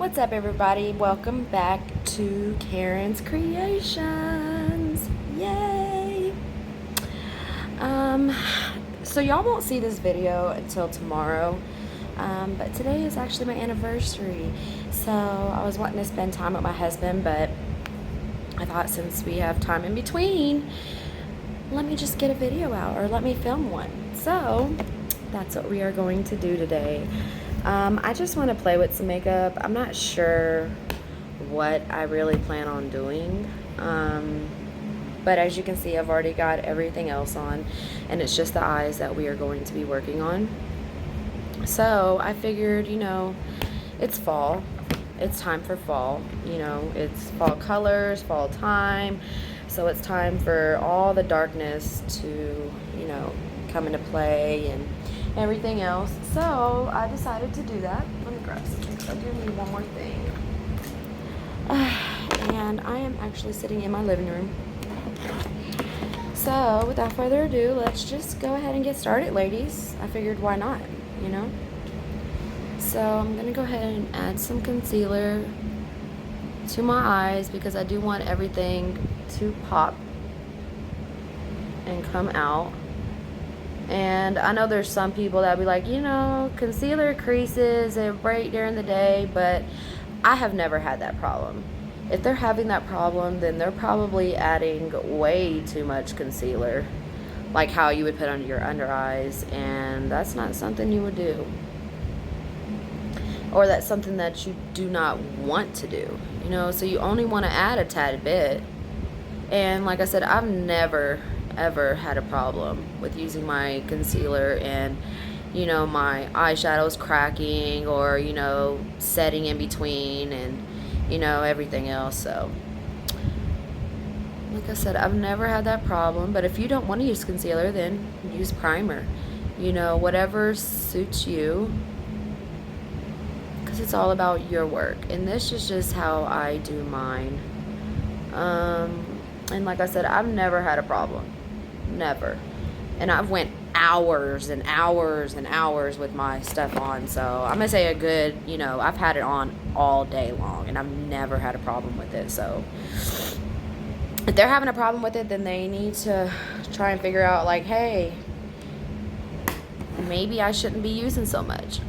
What's up, everybody? Welcome back to Karen's Creations. Yay! Um, so y'all won't see this video until tomorrow, but today is actually my anniversary. So I was wanting to spend time with my husband, but I thought since we have time in between, let me just get a video out, or let me film one. So that's what we are going to do today. I just want to play with some makeup. I'm not sure what I really plan on doing. But as you can see, I've already got everything else on, and it's just the eyes that we are going to be working on. So I figured, it's fall. It's time for fall. It's fall colors, fall time. So it's time for all the darkness to, come into play and everything else. So I decided to do that. Let me grab something. I do need one more thing. And I am actually sitting in my living room. So without further ado, let's just go ahead and get started, ladies. I figured, why not, So I'm going to go ahead and add some concealer to my eyes because I do want everything to pop and come out. And I know there's some people that be like, concealer creases and break during the day, but I have never had that problem. If they're having that problem, then they're probably adding way too much concealer, like how you would put under your under eyes, and that's not something you would do. Or that's something that you do not want to do, so you only want to add a tad bit. And like I said, I've never ever had a problem with using my concealer and my eyeshadows cracking or setting in between and everything else. So like I said, I've never had that problem. But if you don't want to use concealer, then use primer, whatever suits you, because it's all about your work. And this is just how I do mine. And like I said, I've never had a problem. Never. And I've went hours and hours and hours with my stuff on. So I'm going to say a good, I've had it on all day long and I've never had a problem with it. So if they're having a problem with it, then they need to try and figure out, like, hey, maybe I shouldn't be using so much.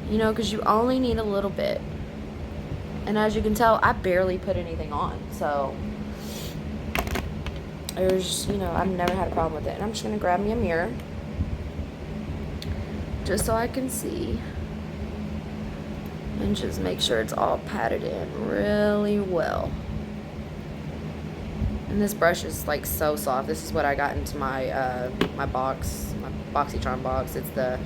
Because you only need a little bit. And as you can tell, I barely put anything on. So there's, I've never had a problem with it. And I'm just going to grab me a mirror just so I can see and just make sure it's all patted in really well. And this brush is like so soft. This is what I got into my my box, my BoxyCharm box. It's the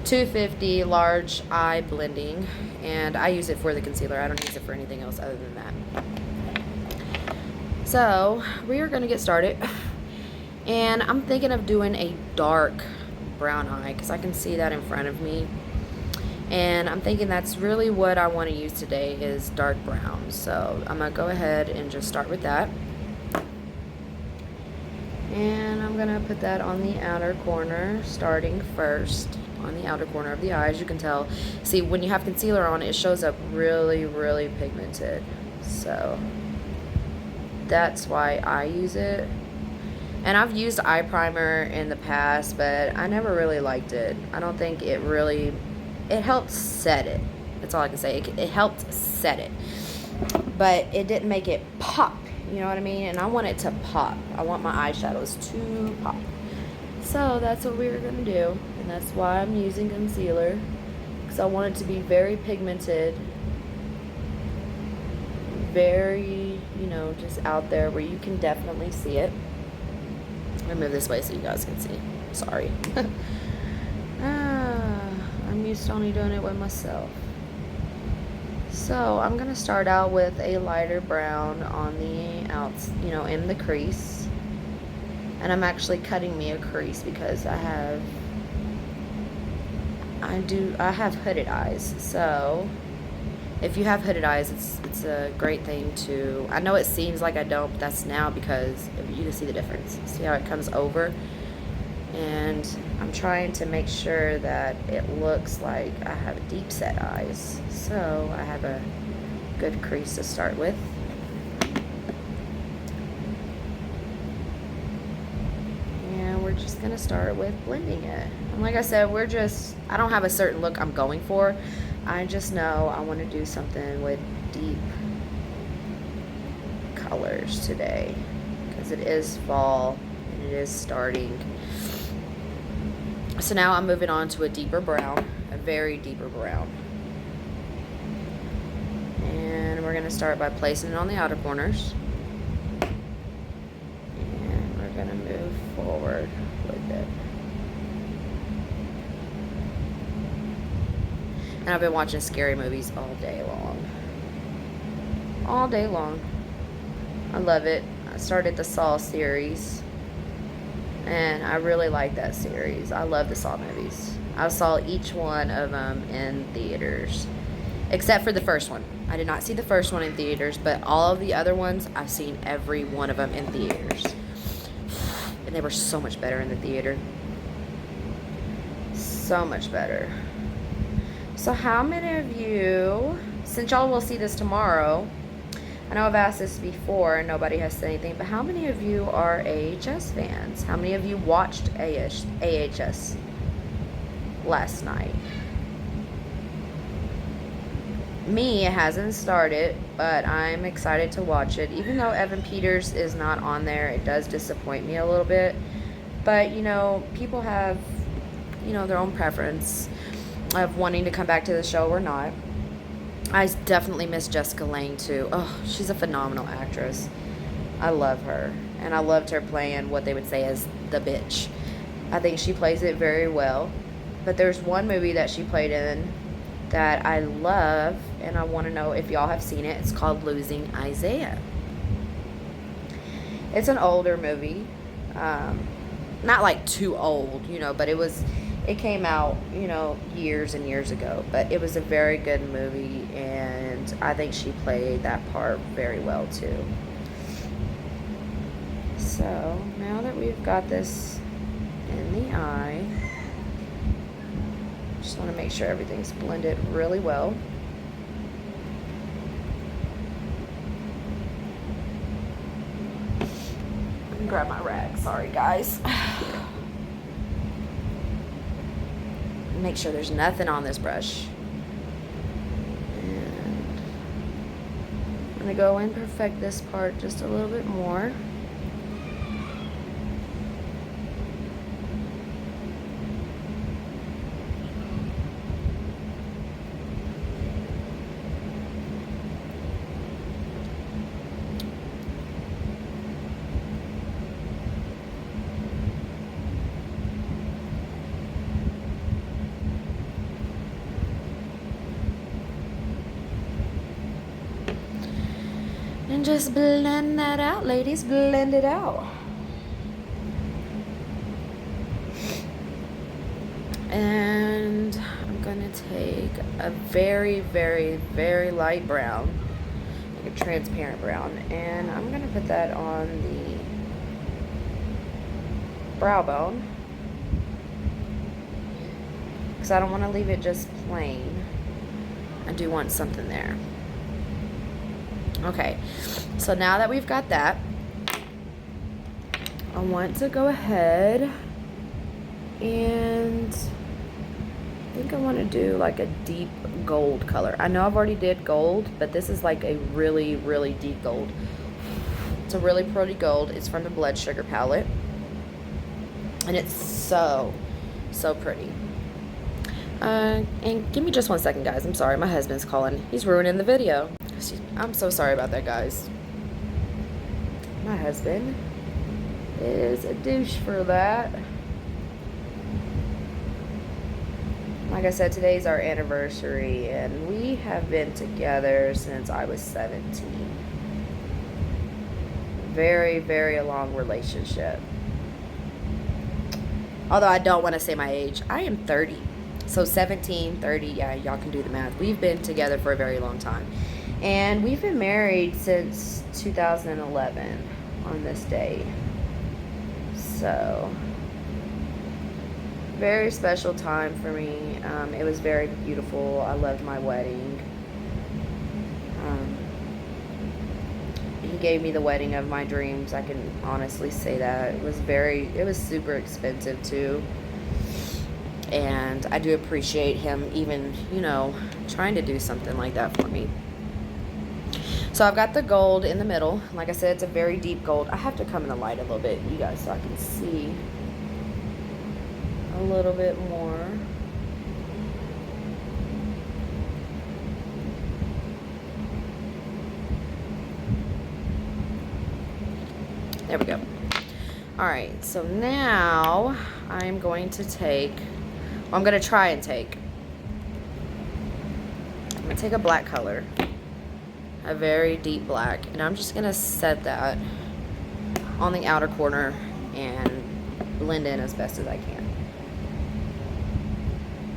250 large eye blending, and I use it for the concealer. I don't use it for anything else other than that. So we are going to get started, and I'm thinking of doing a dark brown eye because I can see that in front of me, and I'm thinking that's really what I want to use today is dark brown. So I'm going to go ahead and just start with that, and I'm going to put that on the outer corner, starting first on the outer corner of the eye. As you can tell, see, when you have concealer on, it shows up really, really pigmented. So that's why I use it. And I've used eye primer in the past, but I never really liked it. I don't think it helped set it. That's all I can say. It helped set it, but it didn't make it pop. You know what I mean? And I want it to pop. I want my eyeshadows to pop. So that's what we're going to do. And that's why I'm using concealer, because I want it to be very pigmented, very, just out there where you can definitely see it. I'm gonna move this way so you guys can see. Sorry. I'm used to only doing it with myself. So I'm gonna start out with a lighter brown on the outs, in the crease. And I'm actually cutting me a crease because I have hooded eyes. So if you have hooded eyes, it's a great thing to, I know it seems like I don't, but that's now because you can see the difference. See how it comes over And I'm trying to make sure that it looks like I have deep set eyes. So I have a good crease to start with. And we're just gonna start with blending it. And like I said, I don't have a certain look I'm going for. I just know I want to do something with deep colors today because it is fall and it is starting. So now I'm moving on to a deeper brown, a very deeper brown. And we're going to start by placing it on the outer corners. And we're going to move forward with it. And I've been watching scary movies all day long. All day long. I love it. I started the Saw series. And I really like that series. I love the Saw movies. I saw each one of them in theaters. Except for the first one. I did not see the first one in theaters, but all of the other ones, I've seen every one of them in theaters. And they were so much better in the theater. So much better. So how many of you, since y'all will see this tomorrow, I know I've asked this before and nobody has said anything, but how many of you are AHS fans? How many of you watched AHS last night? Me, it hasn't started, but I'm excited to watch it. Even though Evan Peters is not on there, it does disappoint me a little bit. But, you know, people have, you know, their own preference of wanting to come back to the show or not. I definitely miss Jessica Lange too. Oh, she's a phenomenal actress. I love her. And I loved her playing what they would say as the bitch. I think she plays it very well. But there's one movie that she played in that I love, and I want to know if y'all have seen it. It's called Losing Isaiah. It's an older movie. Not like too old, you know, but it came out, you know, years and years ago, but it was a very good movie, and I think she played that part very well too. So now that we've got this in the eye, just want to make sure everything's blended really well. Let me grab my rag, sorry guys. Make sure there's nothing on this brush. And I'm going to go and perfect this part just a little bit more. And just blend that out, ladies. Blend it out. And I'm going to take a very, very, very light brown, like a transparent brown, and I'm going to put that on the brow bone because I don't want to leave it just plain. I do want something there. Okay, so now that we've got that, I want to go ahead and I think I want to do like a deep gold color. I know I've already did gold, but this is like a really, really deep gold. It's a really pretty gold. It's from the Blood Sugar palette, and it's so, so pretty. And give me just 1 second, guys. I'm sorry, my husband's calling. He's ruining the video. I'm so sorry about that, guys. My husband is a douche for that. Like I said, today's our anniversary, and we have been together since I was 17. Very, very long relationship. Although I don't want to say my age. I am 30. So 17, 30, yeah, y'all can do the math. We've been together for a very long time. And we've been married since 2011 on this day. So Very special time for me. It was very beautiful. I loved my wedding. He gave me the wedding of my dreams. I can honestly say that. It was super expensive too. And I do appreciate him even, trying to do something like that for me. So I've got the gold in the middle. Like I said, it's a very deep gold. I have to come in the light a little bit, you guys, so I can see a little bit more. There we go. All right, so now I'm going to take, I'm going to try and take, I'm going to take a black color, a very deep black, and I'm just going to set that on the outer corner and blend in as best as I can.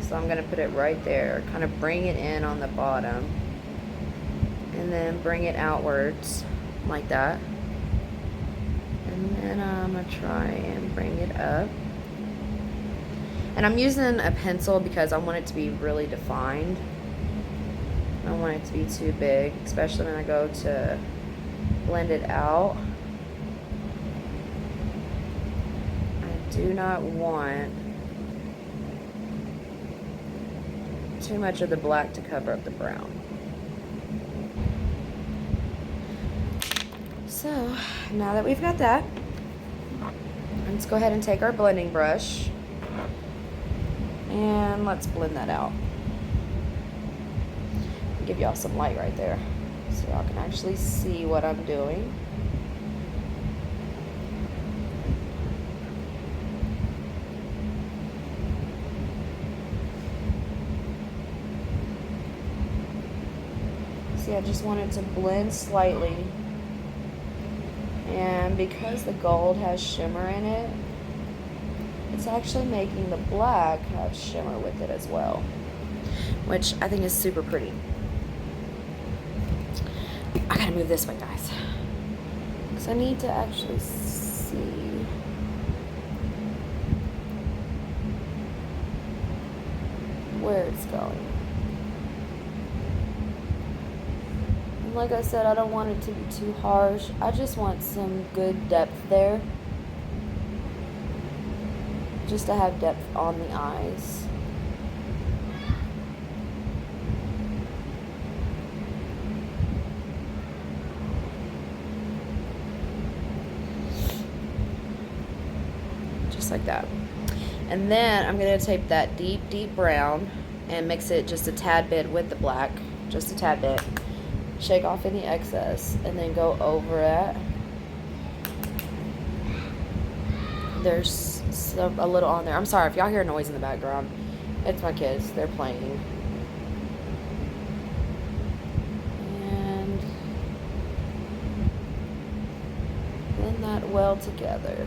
So I'm going to put it right there, kind of bring it in on the bottom, and then bring it outwards like that. And then I'm going to try and bring it up. And I'm using a pencil because I want it to be really defined. I don't want it to be too big, especially when I go to blend it out. I do not want too much of the black to cover up the brown. So now that we've got that, let's go ahead and take our blending brush and let's blend that out. I'll give y'all some light right there so y'all can actually see what I'm doing. See, I just want it to blend slightly. And because the gold has shimmer in it, it's actually making the black have shimmer with it as well, which I think is super pretty. I gotta move this way, guys, because I need to actually see where it's going. Like I said, I don't want it to be too harsh. I just want some good depth there. Just to have depth on the eyes. Just like that. And then I'm going to take that deep, deep brown and mix it just a tad bit with the black. Just a tad bit. Shake off any excess and then go over it. There's a little on there. I'm sorry if y'all hear noise in the background. It's my kids. They're playing. And blend that well together.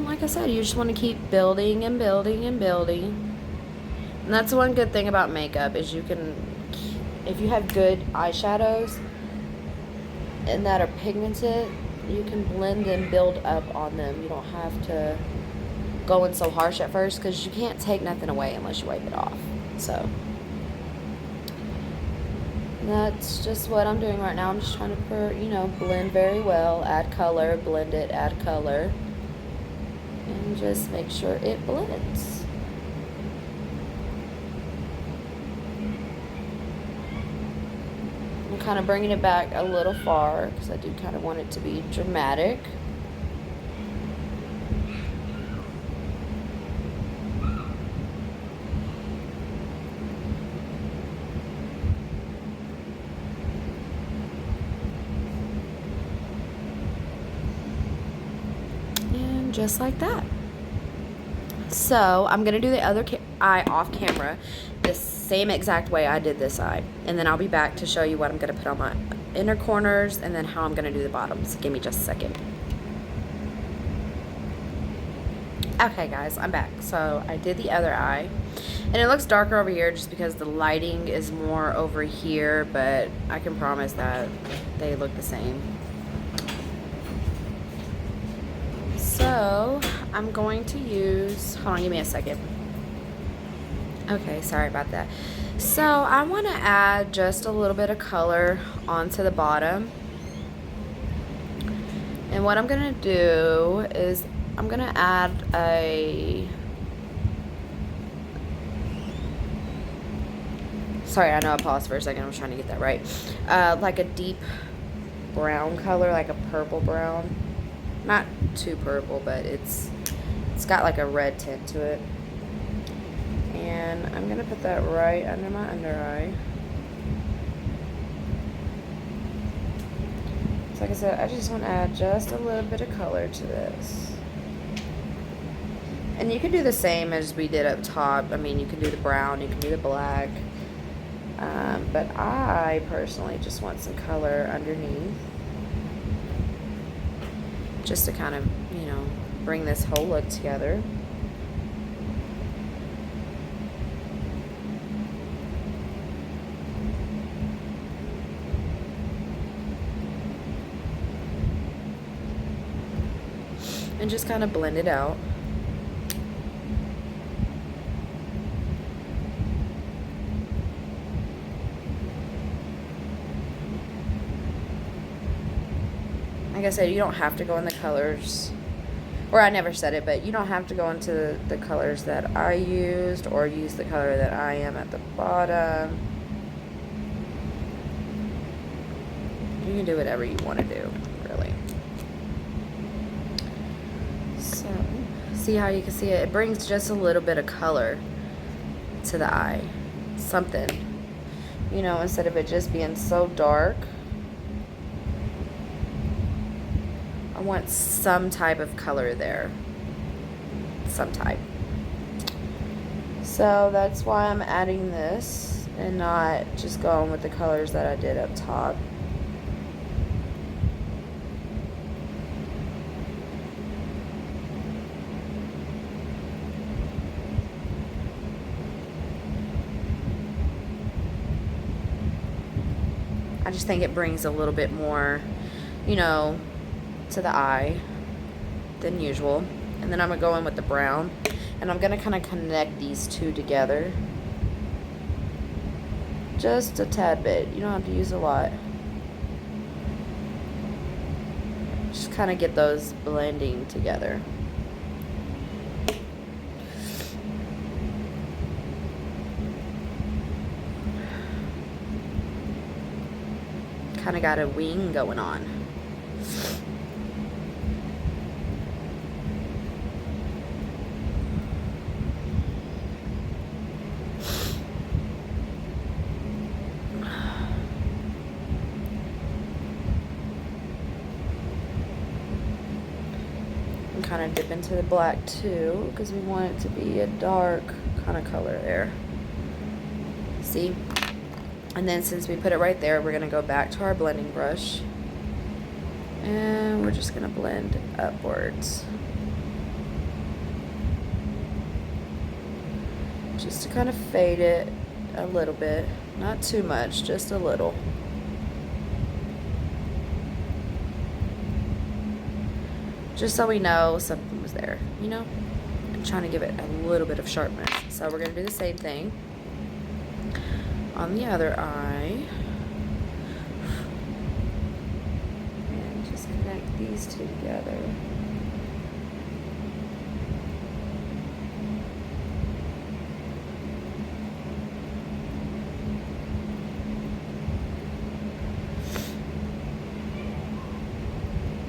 Like I said, you just want to keep building and building and building. And that's one good thing about makeup is you can, if you have good eyeshadows and that are pigmented, you can blend and build up on them. You don't have to go in so harsh at first because you can't take nothing away unless you wipe it off. So that's just what I'm doing right now. I'm just trying to, blend very well, add color, blend it, add color. And just make sure it blends. I'm kind of bringing it back a little far because I do kind of want it to be dramatic. Just like that. So I'm gonna do the other eye off camera the same exact way I did this eye, and then I'll be back to show you what I'm gonna put on my inner corners and then how I'm gonna do the bottoms. Give me just a second. Okay guys, I'm back. So I did the other eye And it looks darker over here just because the lighting is more over here, but I can promise that they look the same. So I'm going to use, hold on, give me a second. Okay, sorry about that. So I want to add just a little bit of color onto the bottom. And what I'm going to do is I'm going to add sorry, I know I paused for a second. I was trying to get that right. Like a deep brown color, like a purple brown. Not too purple, but it's got like a red tint to it. And I'm going to put that right under my under eye. So like I said, I just want to add just a little bit of color to this. And you can do the same as we did up top. I mean, you can do the brown, you can do the black. But I personally just want some color underneath. Just to kind of, you know, bring this whole look together. And just kind of blend it out. Like I said, you don't have to go in the colors, or I never said it, but you don't have to go into the colors that I used or use the color that I am at the bottom. You can do whatever you want to do, really. So, see how you can see it? It brings just a little bit of color to the eye. Something, you know, instead of it just being so dark. I want some type of color there. Some type. So that's why I'm adding this and not just going with the colors that I did up top. I just think it brings a little bit more, you know, to the eye than usual. And then I'm going to go in with the brown, and I'm going to kind of connect these two together just a tad bit. You don't have to use a lot. Just kind of get those blending together. Kind of got a wing going on. And kind of dip into the black too, because we want it to be a dark kind of color there. See? And then since we put it right there, we're going to go back to our blending brush. And we're just going to blend upwards. Just to kind of fade it a little bit. Not too much, just a little. Just so we know something was there, you know? I'm trying to give it a little bit of sharpness. So we're going to do the same thing on the other eye. And just connect these two together.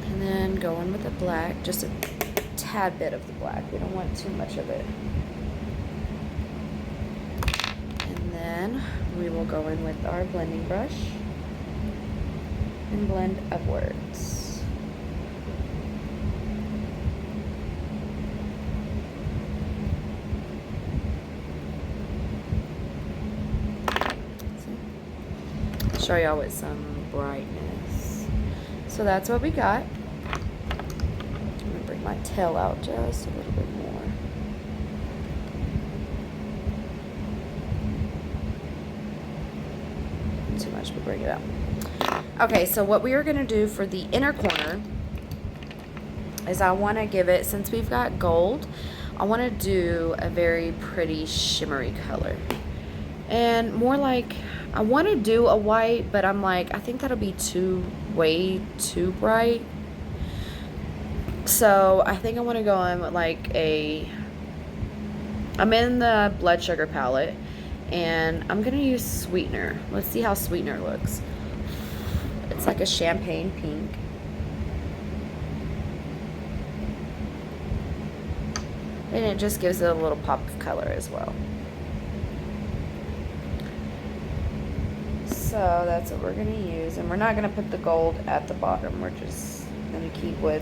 And then go in with the black, just a tad bit of the black. We don't want too much of it. And then we will go in with our blending brush and blend upwards. Show y'all with some brightness. So that's what we got. I'm gonna bring my tail out just a little bit more. much, but bring it up. Okay, so what we are going to do for the inner corner is I want to give it, since we've got gold, I want to do a very pretty shimmery color. And more like, I want to do a white, but I'm like, I think that'll be way too bright. So I think I want to go in with like I'm in the blood sugar palette, and I'm going to use sweetener. Let's see how sweetener looks. It's like a champagne pink. And it just gives it a little pop of color as well. So that's what we're going to use. And we're not going to put the gold at the bottom. We're just going to keep with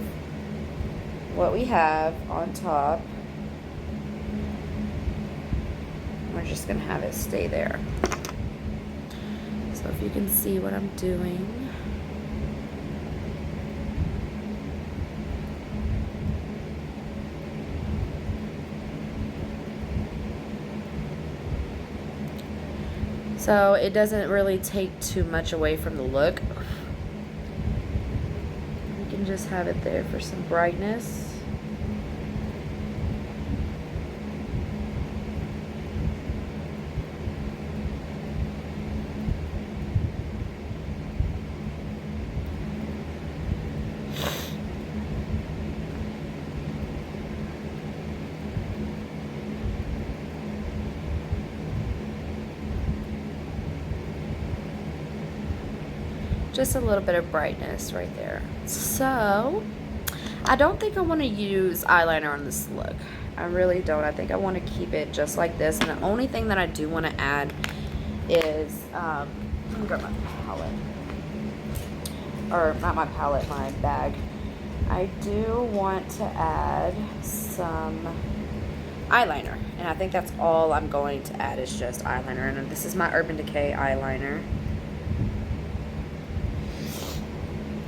what we have on top. We're just going to have it stay there. So if you can see what I'm doing. So it doesn't really take too much away from the look. You can just have it there for some brightness. Just a little bit of brightness right there. So, I don't think I want to use eyeliner on this look. I really don't. I think I want to keep it just like this. And the only thing that I do want to add is, let me grab my palette. Or, not my palette, my bag. I do want to add some eyeliner. And I think that's all I'm going to add is just eyeliner. And this is my Urban Decay eyeliner.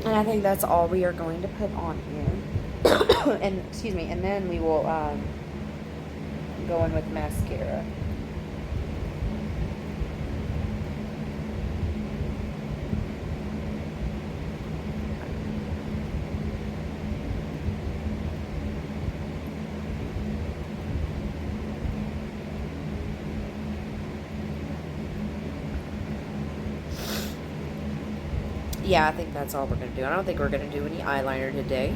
And I think that's all we are going to put on here. And, excuse me, and then we will go in with mascara. Yeah, I think that's all we're going to do. I don't think we're going to do any eyeliner today.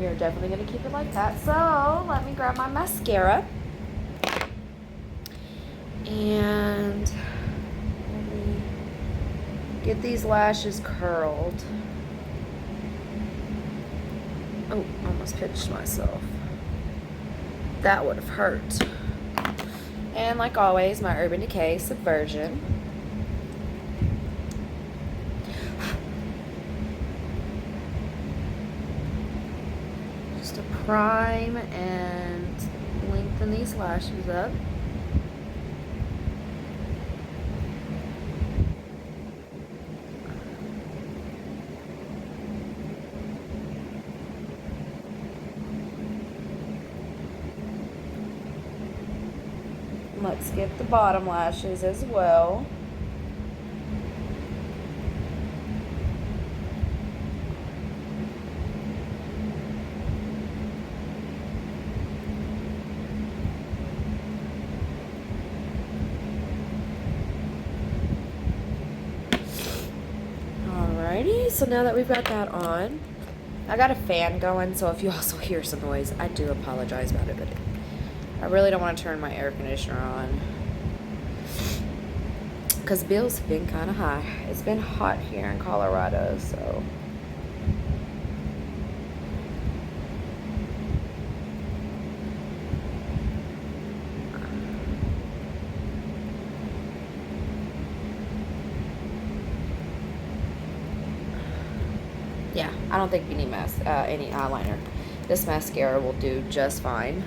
We are definitely going to keep it like that. So, let me grab my mascara. And let me get these lashes curled. Oh, almost pitched myself. That would have hurt. And like always, my Urban Decay Subversion. To prime and lengthen these lashes up. Let's get the bottom lashes as well. So now that we've got that on, I got a fan going, so if you also hear some noise, I do apologize about it, but I really don't want to turn my air conditioner on because bills have been kind of high. It's been hot here in Colorado, so yeah, I don't think you need any eyeliner. This mascara will do just fine.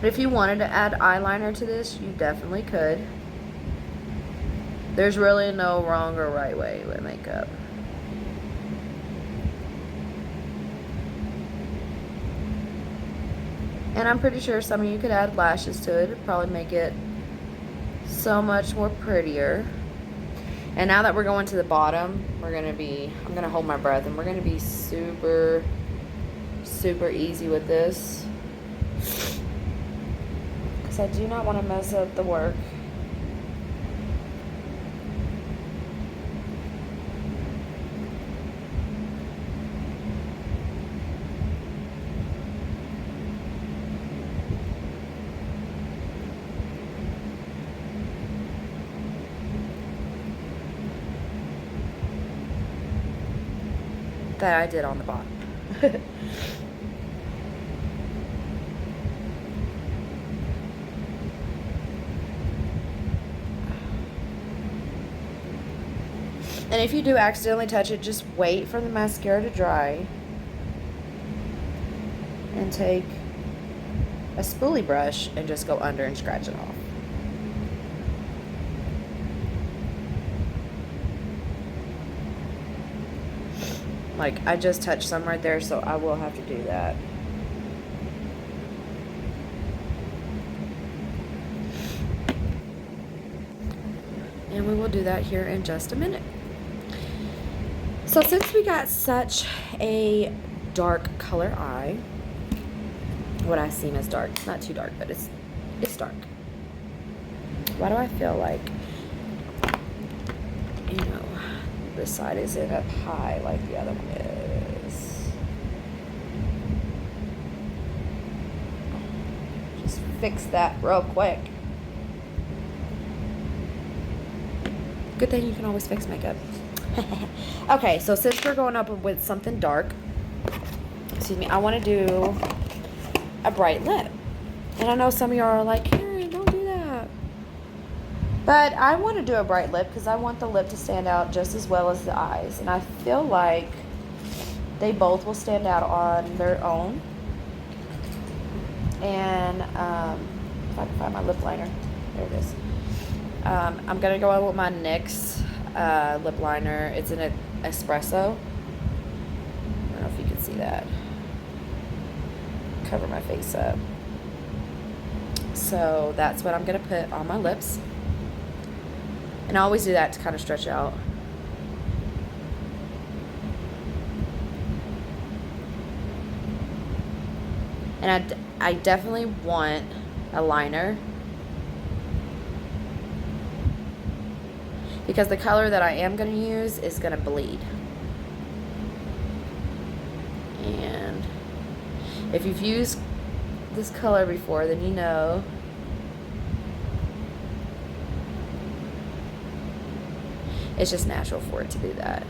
But if you wanted to add eyeliner to this, you definitely could. There's really no wrong or right way with makeup. And I'm pretty sure some of you could add lashes to it. It'd probably make it so much more prettier. And now that we're going to the bottom, I'm going to hold my breath, and we're going to be super, super easy with this. Because I do not want to mess up the work. That I did on the bottom. And if you do accidentally touch it, just wait for the mascara to dry and take a spoolie brush and just go under and scratch it off. Like, I just touched some right there, so I will have to do that. And we will do that here in just a minute. So since we got such a dark color eye, what I seem as dark, it's not too dark, but it's dark. Why do I feel like, you know, this side isn't up high like the other one is? Just fix that real quick. Good thing you can always fix makeup. Okay, so since we're going up with something dark, excuse me, I want to do a bright lip. And I know some of y'all are like, Karen, don't do that. But I want to do a bright lip because I want the lip to stand out just as well as the eyes. And I feel like they both will stand out on their own. And if I can find my lip liner, there it is. I'm going to go on with my NYX lip liner. It's an espresso. I don't know if you can see that. Cover my face up. So that's what I'm going to put on my lips. And I always do that to kind of stretch out. And I definitely want a liner. Because the color that I am going to use is going to bleed. And if you've used this color before, then you know it's just natural for it to do that.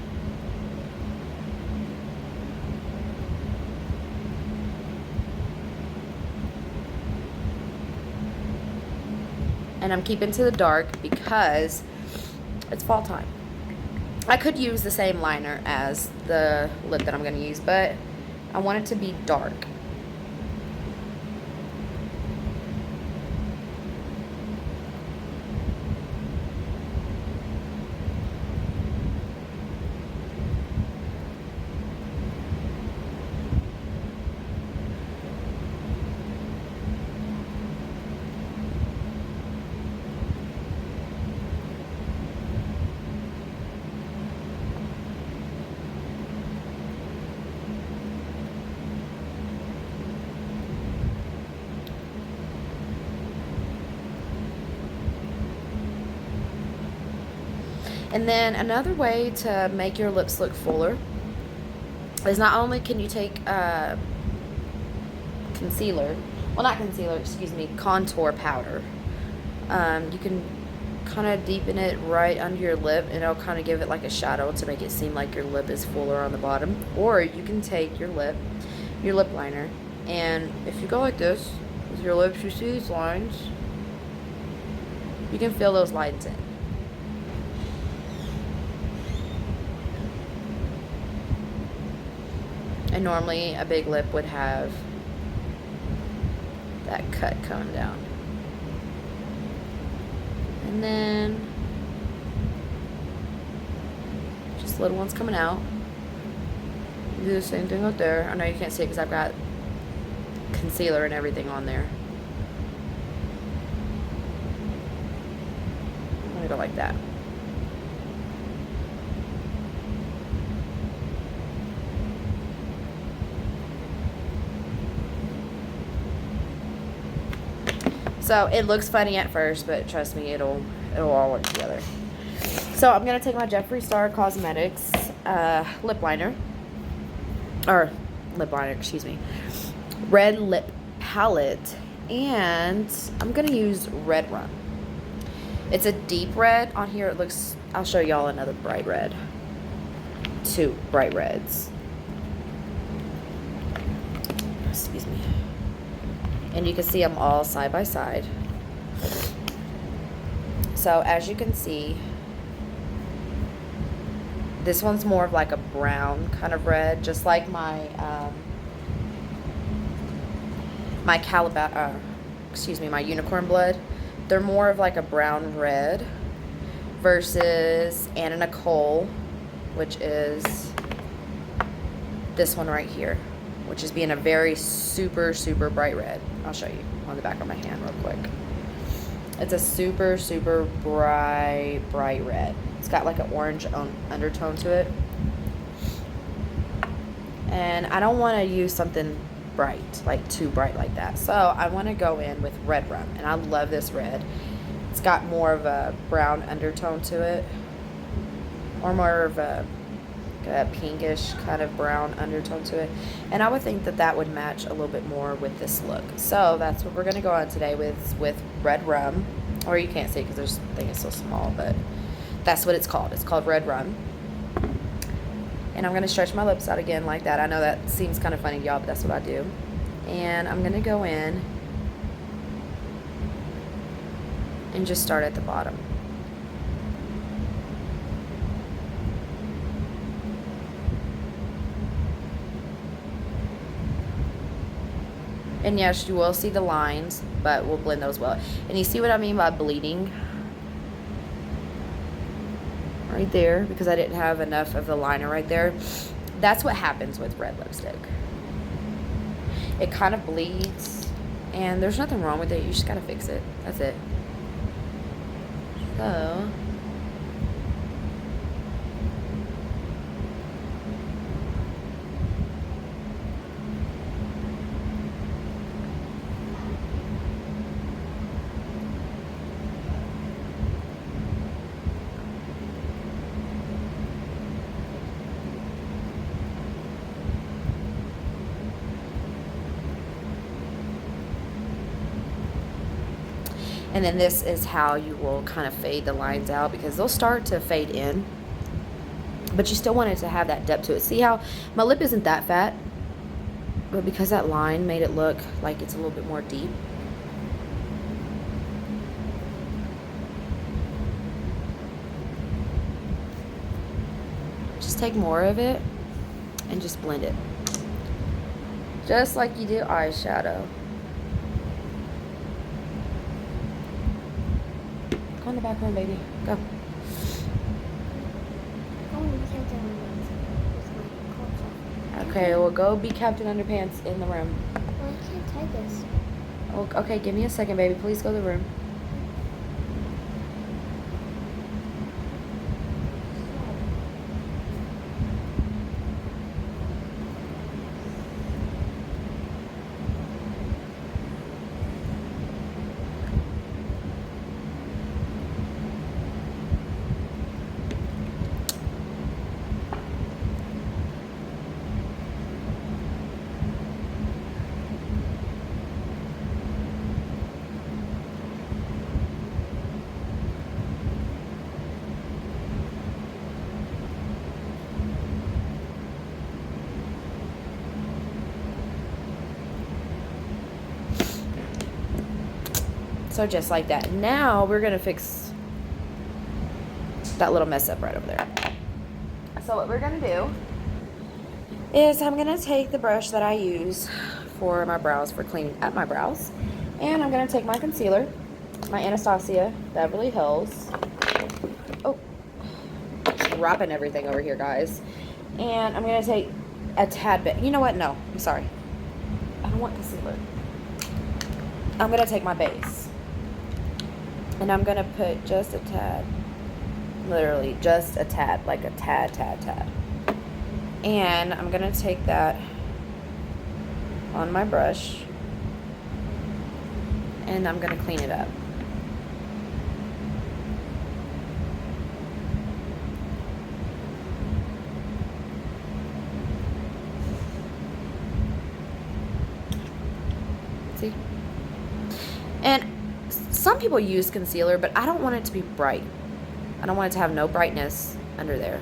And I'm keeping to the dark because it's fall time. I could use the same liner as the lip that I'm going to use, but I want it to be dark. And then another way to make your lips look fuller is not only can you take concealer, well not concealer, excuse me, contour powder. You can kind of deepen it right under your lip and it'll kind of give it like a shadow to make it seem like your lip is fuller on the bottom. Or you can take your lip liner, and if you go like this with your lips, you see these lines, you can fill those lines in. And normally a big lip would have that cut coming down. And then just little ones coming out. Do the same thing up there. I know you can't see it because I've got concealer and everything on there. I'm gonna go like that. So it looks funny at first, but trust me, it'll all work together. So I'm going to take my Jeffree Star Cosmetics lip liner. Or lip liner, excuse me. Red lip palette. And I'm going to use Red Rum. It's a deep red. On here it looks, I'll show y'all another bright red. 2 bright reds. Excuse me. And you can see them all side by side. So as you can see, this one's more of like a brown kind of red, just like my my my Unicorn Blood. They're more of like a brown red versus Anna Nicole, which is this one right here, which is being a very super, super bright red. I'll show you on the back of my hand real quick. It's a super, super bright red. It's got like an orange undertone to it. And I don't want to use something bright, like too bright like that. So I want to go in with Red Rum. And I love this red. It's got more of a brown undertone to it. Or more of a pinkish kind of brown undertone to it. And I would think that that would match a little bit more with this look. So that's what we're going to go on today with Red Rum. Or you can't see it because this thing is so small, but that's what it's called. It's called Red Rum. And I'm going to stretch my lips out again like that. I know that seems kind of funny to y'all, but that's what I do. And I'm going to go in and just start at the bottom. And yes, you will see the lines, but we'll blend those well. And you see what I mean by bleeding? Right there, because I didn't have enough of the liner right there. That's what happens with red lipstick. It kind of bleeds, and there's nothing wrong with it. You just gotta fix it. That's it. So and then this is how you will kind of fade the lines out, because they'll start to fade in, but you still want it to have that depth to it. See how my lip isn't that fat, but because that line made it look like it's a little bit more deep. Just take more of it and just blend it. Just like you do eyeshadow. Go in the back room, baby. Go. Okay, well, go be Captain Underpants in the room. Well, I can't tie this. Oh, okay, give me a second, baby. Please go to the room. So just like that. Now we're going to fix that little mess up right over there. So what we're going to do is I'm going to take the brush that I use for my brows, for cleaning up my brows. And I'm going to take my concealer, my Anastasia Beverly Hills. Oh, dropping everything over here, guys. And I'm going to take a tad bit. You know what? No, I'm sorry. I don't want concealer. I'm going to take my base. And I'm going to put just a tad. Literally, just a tad. Like a tad. And I'm going to take that on my brush. and I'm gonna clean it up. See? And some people use concealer, but I don't want it to be bright. I don't want it to have no brightness under there.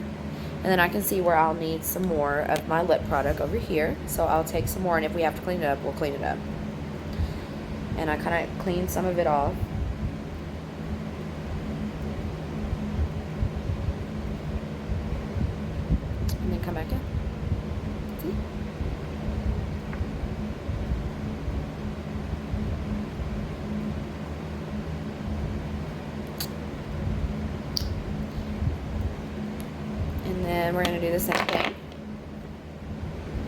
And then I can see where I'll need some more of my lip product over here. So I'll take some more, and if we have to clean it up, we'll clean it up. And I kind of clean some of it off. And then come back in. See? And then we're going to do the same thing.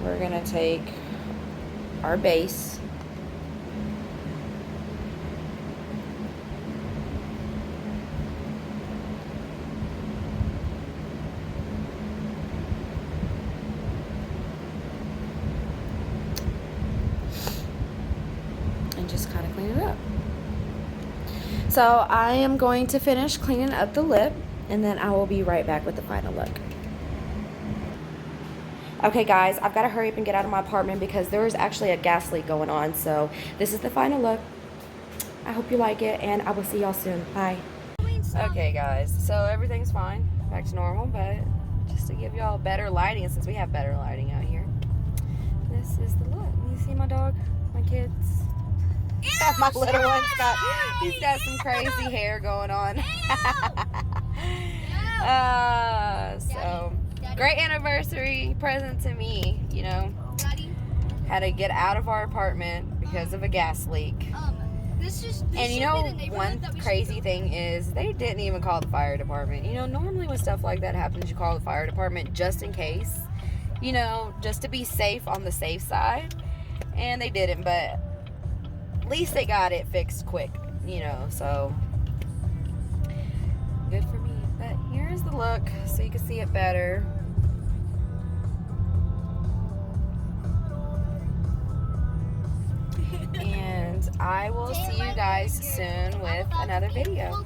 We're going to take our base. And just kind of clean it up. So I am going to finish cleaning up the lip, and then I will be right back with the final look. Okay guys, I've got to hurry up and get out of my apartment because there is actually a gas leak going on. So this is the final look. I hope you like it, and I will see y'all soon. Bye. Okay guys, so everything's fine, back to normal, but just to give y'all better lighting, since we have better lighting out here, this is the look. You see my dog, my kids? My little one's he's got some crazy hair going on. So great anniversary present to me, you know. Had to get out of our apartment because of a gas leak. And you know, one crazy thing is they didn't even call the fire department. You know, normally when stuff like that happens, you call the fire department just in case, you know, just to be safe on the safe side. And they didn't, but at least they got it fixed quick, you know, so good for me. But here's the look so you can see it better. And I will see you guys soon with another video.